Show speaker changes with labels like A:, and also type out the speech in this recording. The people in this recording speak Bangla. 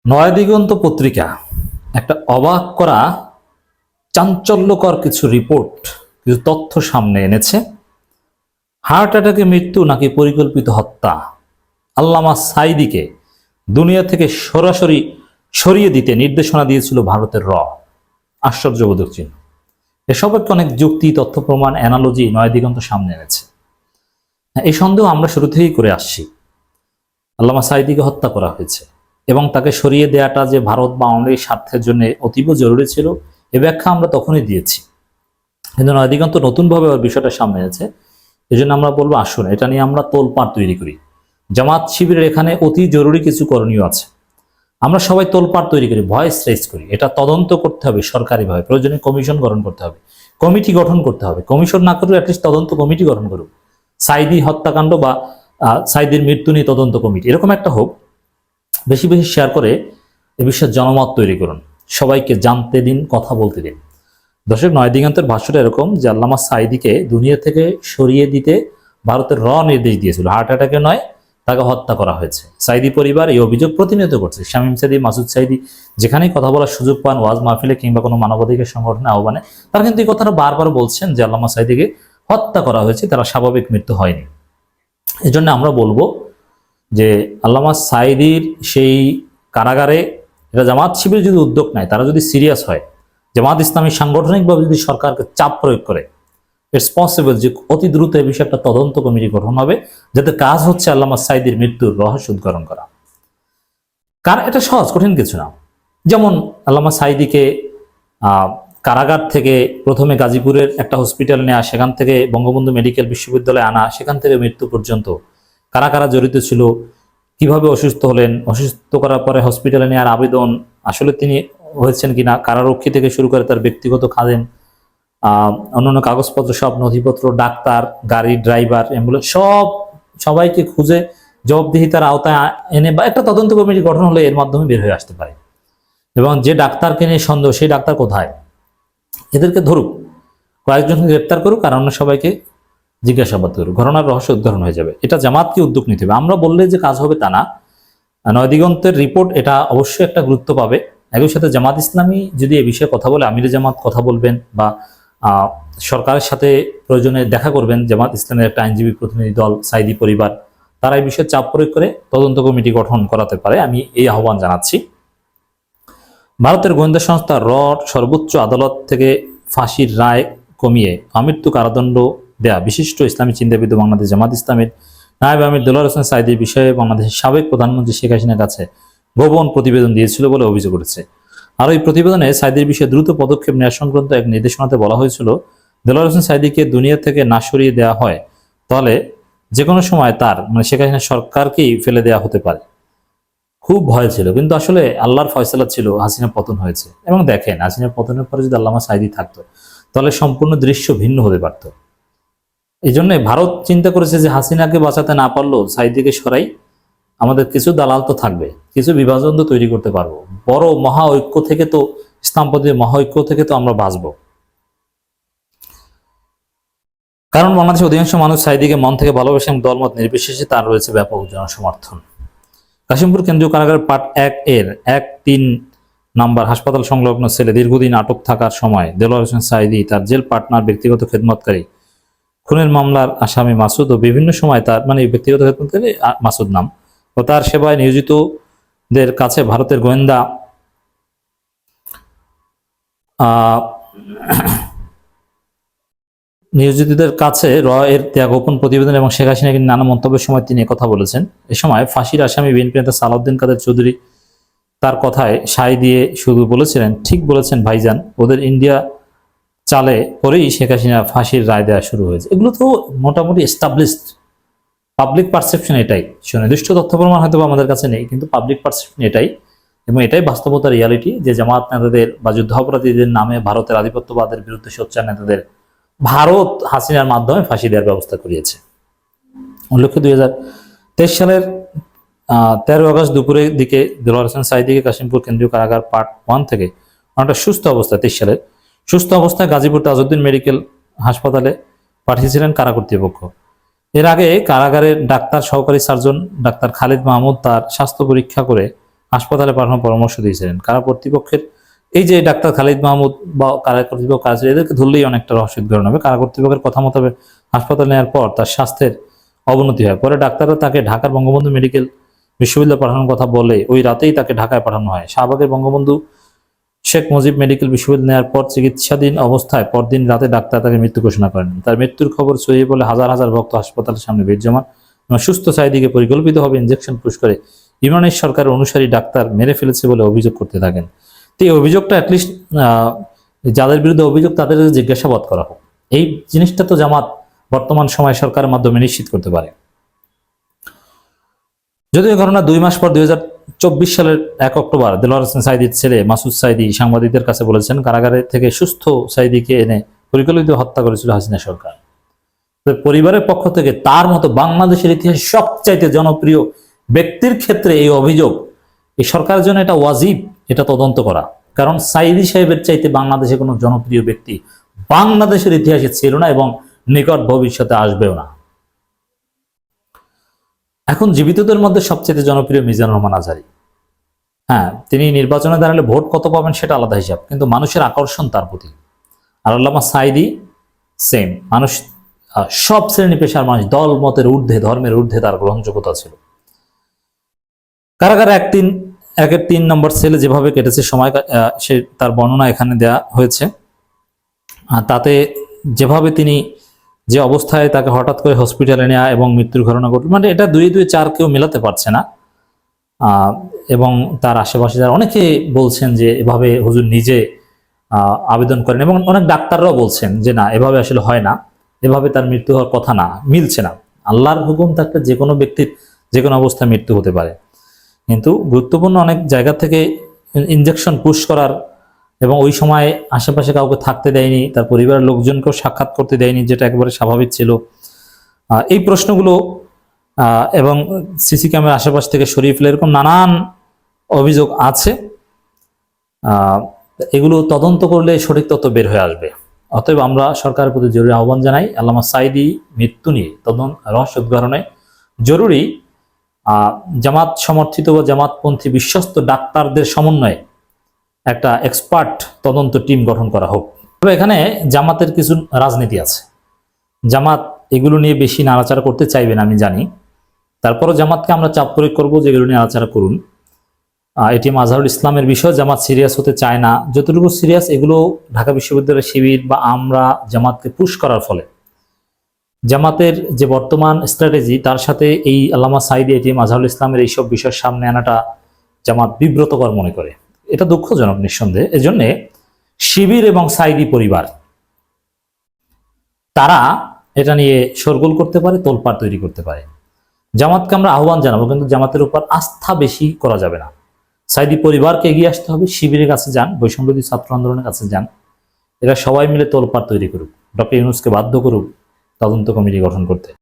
A: নয়াদিগন্ত পত্রিকা একটা অবাক করা চাঞ্চল্যকর কিছু রিপোর্ট, কিছু তথ্য সামনে এনেছে। হার্ট অ্যাটাকে মৃত্যু নাকি পরিকল্পিত হত্যা, আল্লামা সাঈদীকে দুনিয়া থেকে সরাসরি সরিয়ে দিতে নির্দেশনা দিয়েছিল ভারতের আশ্চর্যবোধক চিহ্ন। এসব অনেক যুক্তি, তথ্য প্রমাণ, অ্যানালজি নয়াদিগন্ত সামনে এনেছে। এই সন্দেহ আমরা শুরু থেকেই করে আসছি। আল্লামা সাঈদীকে হত্যা করা হয়েছে এবং তাকে সরিয়ে দেওয়াটা যে ভারত বা আওয়ামী লীগের স্বার্থের জন্য অতীব জরুরি ছিল, এ ব্যাখ্যা আমরা তখনই দিয়েছি। কিন্তু নয়াদিগন্ত নতুনভাবে বিষয়টা সামনে এনেছে। এই জন্য আমরা বলবো, আসুন এটা নিয়ে আমরা তোলপাড় তৈরি করি। জামাত শিবিরের এখানে অতি জরুরি কিছু করণীয় আছে। আমরা সবাই তোলপাড় তৈরি করি, ভয়েস রেজ করি। এটা তদন্ত করতে হবে সরকারিভাবে, প্রয়োজনে কমিশন গঠন করতে হবে, কমিটি গঠন করতে হবে। কমিশন না করলে অ্যাটলিস্ট তদন্ত কমিটি গঠন করুক। সাঈদী হত্যাকাণ্ড বা সাঈদীর মৃত্যু নিয়ে তদন্ত কমিটি এরকম একটা হোক। বেশি বেশি শেয়ার করে এ বিষয়ে জনমত তৈরি করুন, সবাইকে জানতে দিন, কথা বলতে দিন। দর্শক, নয়াদিগন্তের ভাষ্যটা এরকম যে আল্লামা সাঈদীকে দুনিয়া থেকে সরিয়ে দিতে ভারতের নির্দেশ দিয়েছিল। হার্ট অ্যাটাকে নয়, তাকে হত্যা করা হয়েছে। সাঈদী পরিবার এই অভিযোগ প্রতিনিয়ত করছে। শামীম সাঈদী, মাসুদ সাঈদী যেখানেই কথা বলার সুযোগ পান, ওয়াজ মাহফিলে কিংবা কোনো মানবাধিকার সংগঠনে আহ্বানে, তারা কিন্তু এই কথাটা বারবার বলছেন যে আল্লামা সাঈদীকে হত্যা করা হয়েছে, তারা স্বাভাবিক মৃত্যু হয়নি। এই জন্য আমরা বলবো যে আল্লামা সাঈদীর সেই কারাগারে এটা জামাত শিবির যদি উদ্যোগ নেয়, তারা যদি সিরিয়াস হয়, জামাত ইসলামী সাংগঠনিকভাবে যদি সরকারকে চাপ প্রয়োগ করে, ইটস পসিবল যে অতি দ্রুত এই বিষয়ে একটা তদন্ত কমিটি গঠন হবে, যাতে কাজ হচ্ছে আল্লামা সাঈদীর মৃত্যুর রহস্য উদ্ঘাটন করা। কারণ এটা সহজ, কঠিন কিছু না। যেমন আল্লামা সাঈদীকে কারাগার থেকে প্রথমে গাজীপুরের একটা হসপিটাল নেওয়া, সেখান থেকে বঙ্গবন্ধু মেডিকেল বিশ্ববিদ্যালয়ে আনা, সেখান থেকে মৃত্যু পর্যন্ত কারা কারা জড়িত ছিল, কিভাবে অসুস্থ হলেন, অসুস্থ করার পরে হসপিটালে নেওয়ার আবেদন, আসলে তিনি হয়েছেন কিনা, কারারক্ষী থেকে শুরু করে তার ব্যক্তিগত খাদেম, অন্যান্য কাগজপত্র, সব নথিপত্র, ডাক্তার, গাড়ি ড্রাইভার, অ্যাম্বুলেন্স, সবাইকে খুঁজে জবাবদিহিতার আওতায় এনে বা একটা তদন্ত কমিটি গঠন হলে এর মাধ্যমে বের হয়ে আসতে পারে। এবং যে ডাক্তারকে নিয়ে সন্দেহ, সেই ডাক্তার কোথায়, এদেরকে ধরুক, কয়েকজনকে গ্রেপ্তার করুক, আর অন্য সবাইকে জিজ্ঞাসাবাদ করুক, ঘটনার রহস্য উদ্ঘাটন হয়ে যাবে। এটা জামাতকে উদ্যোগ নিতে হবে। আমরা বললে যে কাজ হবে তা না। নয়াদিগন্তের রিপোর্ট এটা অবশ্যই একটা গুরুত্ব পাবে। একই সাথে জামাত ইসলামী যদি এ বিষয়ে কথা বলে, আমিরে জামাত কথা বলবেন বা সরকারের সাথে প্রয়োজনে দেখা করবেন। জামাত ইসলামের একটা আইনজীবী প্রতিনিধি দল, সাঈদী পরিবার, তারা এই বিষয়ে চাপ প্রয়োগ করে তদন্ত কমিটি গঠন করাতে পারে। আমি এই আহ্বান জানাচ্ছি। ভারতের গোয়েন্দা সংস্থা সর্বোচ্চ আদালত থেকে ফাঁসির রায় কমিয়ে আমৃত্যু কারাদণ্ড দেয়া বিশিষ্ট ইসলামী চিন্তাবিদ বাংলাদেশ জামাত ইসলামের নায়েব আমির দেলোয়ার হোসেন সাঈদীর বিষয়ে বাংলাদেশের সাবেক প্রধানমন্ত্রী শেখ হাসিনার কাছে গোপন প্রতিবেদন দিয়েছিল বলে অভিযোগ উঠেছে। আর ওই প্রতিবেদনে সাঈদীর বিষয়ে দ্রুত পদক্ষেপ নেওয়া সংক্রান্ত এক নির্দেশনাতে বলা হয়েছিল, দেলোয়ার হোসেন সাঈদীকে দুনিয়া থেকে না সরিয়ে দেওয়া হয় তাহলে যে কোনো সময় তার শেখ হাসিনা সরকারকেই ফেলে দেওয়া হতে পারে। খুব ভয় ছিল, কিন্তু আসলে আল্লাহর ফয়সালা ছিল, হাসিনা পতন হয়েছে। এবং দেখেন, হাসিনা পতনের পরে যদি আল্লামা সাঈদী থাকতো, তাহলে সম্পূর্ণ দৃশ্য ভিন্ন হতে পারত। এই জন্য ভারত চিন্তা করেছে যে হাসিনাকে বাঁচাতে না পারলেও সাঈদীকে সরাই, আমাদের কিছু দালাল তো থাকবে, কিছু বিভাজন তো তৈরি করতে পারবো। বড় মহা ঐক্য থেকে তো, ইসলামপন্থী মহা ঐক্য থেকে তো আমরা বাঁচবো। কারণ বাংলাদেশের অধিকাংশ মানুষ সাঈদীকে মন থেকে ভালোবাসে এবং দলমত নির্বিশেষে তার রয়েছে ব্যাপক জনসমর্থন। কাশিমপুর কেন্দ্রীয় কারাগারের পার্ট 1 এর 1-3 নম্বর হাসপাতাল সংলগ্ন সেলে দীর্ঘদিন আটক থাকার সময় দেলোয়ার হোসেন সাঈদী, তার জেল পার্টনার, ব্যক্তিগত খেদমতকারী, খুনের মামলার আসামি মাসুদ ও বিভিন্ন সময় তার ব্যক্তিগত খেদমতকারী মাসুদ নাম ও তার সেবায় নিয়োজিতদের কাছে ভারতের গোয়েন্দা নিয়োজিতদের কাছে এর গোপন প্রতিবেদন এবং শেখ হাসিনাকে নানা মন্তব্যের সময় তিনি কথা বলেছেন। এ সময় ফাঁসির আসামি বিএনপি নেতা সালাউদ্দিন কাদের চৌধুরী তার কথায় সায় দিয়ে শুধু বলেছিলেন, ঠিক বলেছেন ভাইজান, ওদের ইন্ডিয়া চালে পরেই শেখ হাসিনা ফাঁসির রায় দেওয়া শুরু হয়েছে। এগুলো তো মোটামুটি এস্টাবলিশড, পাবলিক পারসেপশন এটাই। সুনির্দিষ্ট তথ্য প্রমাণ হয়তো আমাদের কাছে নেই, কিন্তু পাবলিক পারসেপশন এটাই, এবং এটাই বাস্তবতা, রিয়ালিটি, যে জামাত নেতাদের বা যুদ্ধাপরাধীদের নামে ভারতের আধিপত্যবাদের বিরুদ্ধে সোচ্চার নেতাদের ভারত হাসিনার মাধ্যমে ফাঁসি দেওয়ার ব্যবস্থা করিয়েছে। উল্লেখ্য, 2023 সালের 13 আগস্ট দুপুরের দিকে দেলোয়ার হোসেন সাঈদীকে কাশিমপুর কেন্দ্রীয় কারাগার পার্ট 1 থেকে অনেকটা সুস্থ অবস্থায়, 23 সালের সুস্থ অবস্থায় গাজীপুর তাজউদ্দিন মেডিকেল হাসপাতালে পাঠিয়েছিলেন কারা কর্তৃপক্ষ। এর আগে কারাগারের ডাক্তার, সহকারী সার্জন ডাক্তার খালিদ মাহমুদ তার স্বাস্থ্য পরীক্ষা করে হাসপাতালে পাঠানোর পরামর্শ দিয়েছিলেন। কারা কর্তৃপক্ষের এই যে ডাক্তার খালিদ মাহমুদ বা কারা কর্তৃপক্ষ আছে এদেরকে ধরলেই অনেকটা রহস্য উদ্ঘাটন হবে। কারা কর্তৃপক্ষের কথা মোতাবেক হাসপাতালে নেওয়ার পর তার স্বাস্থ্যের অবনতি হয়। পরে ডাক্তাররা তাকে ঢাকার বঙ্গবন্ধু মেডিকেল বিশ্ববিদ্যালয়ে পাঠানোর কথা বলে ওই রাতেই তাকে ঢাকায় পাঠানো হয়। শাহবাগের বঙ্গবন্ধু শেখ মুজিব মেডিকেল বিশ্ববিদ্যালয় নেওয়ার পর চিকিৎসাধীন অবস্থায় পরদিন রাতে ডাক্তার তাকে মৃত্যু ঘোষণা করেন। তার মৃত্যুর খবর ছড়িয়ে পড়লে হাজার হাজার ভক্ত হাসপাতালের সামনে ভিড় জমান এবং সুস্থ সাইদিকে পরিকল্পিতভাবে ইনজেকশন পুশ করে ইমরানের সরকারের অনুসারী ডাক্তার মেরে ফেলেছে বলে অভিযোগ করতে থাকেন। তো এই অভিযোগটা অ্যাটলিস্ট যাদের বিরুদ্ধে অভিযোগ তাদের জিজ্ঞাসাবাদ করা হোক। এই জিনিসটা তো জামাত বর্তমান সময় সরকারের মাধ্যমে নিশ্চিত করতে পারে। যদিও ঘটনা 2 মাস পর 2024 সালের 1 অক্টোবর দেলোয়ার হোসেন সাইদির ছেলে মাসুদ সাইদি সাংবাদিকদের কাছে বলেছেন কারাগারে থেকে সুস্থ সাইদিকে এনে পরিকল্পিত হত্যা করেছিল হাসিনা সরকার। পরিবারের পক্ষ থেকে তার মতো বাংলাদেশের ইতিহাসে সবচাইতে জনপ্রিয় ব্যক্তির ক্ষেত্রে এই অভিযোগ, এই সরকারের জন্য এটা ওয়াজিব এটা তদন্ত করা। কারণ সাইদি সাহেবের চাইতে বাংলাদেশে কোনো জনপ্রিয় ব্যক্তি বাংলাদেশের ইতিহাসে ছিল না এবং নিকট ভবিষ্যতে আসবেও না। এখন জীবিতদের মধ্যে সবচেয়ে জনপ্রিয় মিজানুর রহমান আজহারী। হ্যাঁ, তিনি নির্বাচনে দাঁড়ালে ভোট কত পাবেন সেটা আলাদা হিসাব, কিন্তু মানুষের আকর্ষণ তার প্রতি। আর আল্লামা সাইদি সেম, মানুষ সব শ্রেণী পেশার মানুষ, দল মতের ঊর্ধ্বে ধর্মের ঊর্ধ্বে তার গ্রহণযোগ্যতা ছিল। কারাগারে 3 নম্বর সেলে যেভাবে কেটেছে সময় সে তার বর্ণনা এখানে দেয়া হয়েছে। তাতে যেভাবে তিনি যে অবস্থায় তাকে হঠাৎ করে হসপিটালে নেওয়া এবং মৃত্যুর ঘটনা ঘটল, মানে এটা 2 2 4 কেউ মেলাতে পারছে না। এবং তার আশেপাশে যারা অনেকে বলছেন যে এভাবে হুজুর নিজে আবেদন করেন এবং অনেক ডাক্তাররাও বলছেন যে না এভাবে আসলে হয় না, এভাবে তার মৃত্যু হওয়ার কথা না, মিলছে না। আল্লাহর হুকুম থাকলে যে কোনো ব্যক্তির যে কোনো অবস্থায় মৃত্যু হতে পারে, কিন্তু গুরুত্বপূর্ণ অনেক জায়গা থেকে ইনজেকশন পুশ করার এবং ওই সময় আশেপাশে কাউকে থাকতে দেয়নি, তার পরিবারের লোকজনকেও সাক্ষাৎ করতে দেয়নি, যেটা একেবারে স্বাভাবিক ছিল। এই প্রশ্নগুলো এবং সিসি ক্যামেরার আশেপাশ থেকে সরিয়ে ফেলে এরকম নানান অভিযোগ আছে। এগুলো তদন্ত করলে সঠিক তথ্য বের হয়ে আসবে। অতএব আমরা সরকারের প্রতি জরুরি আহ্বান জানাই, আল্লামা সাইদি মৃত্যু নিয়ে তদন্ত রহস্য উদ্ঘাটনে জরুরি জামাত সমর্থিত বা জামাতপন্থী বিশ্বস্ত ডাক্তারদের সমন্বয়ে একটা এক্সপার্ট তদন্ত টিম গঠন করা হোক। তবে এখানে জামাতের কিছু রাজনীতি আছে, জামাত এগুলো নিয়ে বেশি নাড়াচাড়া করতে চাইবেন আমি জানি, তারপরও জামাতকে আমরা চাপ প্রয়োগ করবো যে এগুলো নিয়ে নাড়াচাড়া করুন। এটিএম আজহারুল ইসলামের বিষয়ে জামাত সিরিয়াস হতে চায় না, যতটুকু সিরিয়াস এগুলো ঢাকা বিশ্ববিদ্যালয়ের শিবির বা আমরা জামাতকে পুশ করার ফলে জামাতের যে বর্তমান স্ট্র্যাটেজি তার সাথে এই আল্লামা সাইদি এটিএম আজহারুল ইসলামের এইসব বিষয়ের সামনে আনাটা জামাত বিব্রতকর মনে করে। এটা দুঃখজনক নিঃসন্দেহে। এজন্যে শিবির এবং সাইদি পরিবার তারা এটা নিয়ে শোরগোল করতে পারে, তোলপাড় তৈরি করতে পারে। জামাতকে আমরা আহ্বান জানাবো, কিন্তু জামাতের উপর আস্থা বেশি করা যাবে না। সাইদি পরিবারকে এগিয়ে আসতে হবে, শিবিরের কাছে যান, বৈষম্যবিরোধী ছাত্র আন্দোলনের কাছে যান, এরা সবাই মিলে তোলপাড় তৈরি করুক, ডক্টর ইউনূসকে বাধ্য করুক তদন্ত কমিটি গঠন করতে।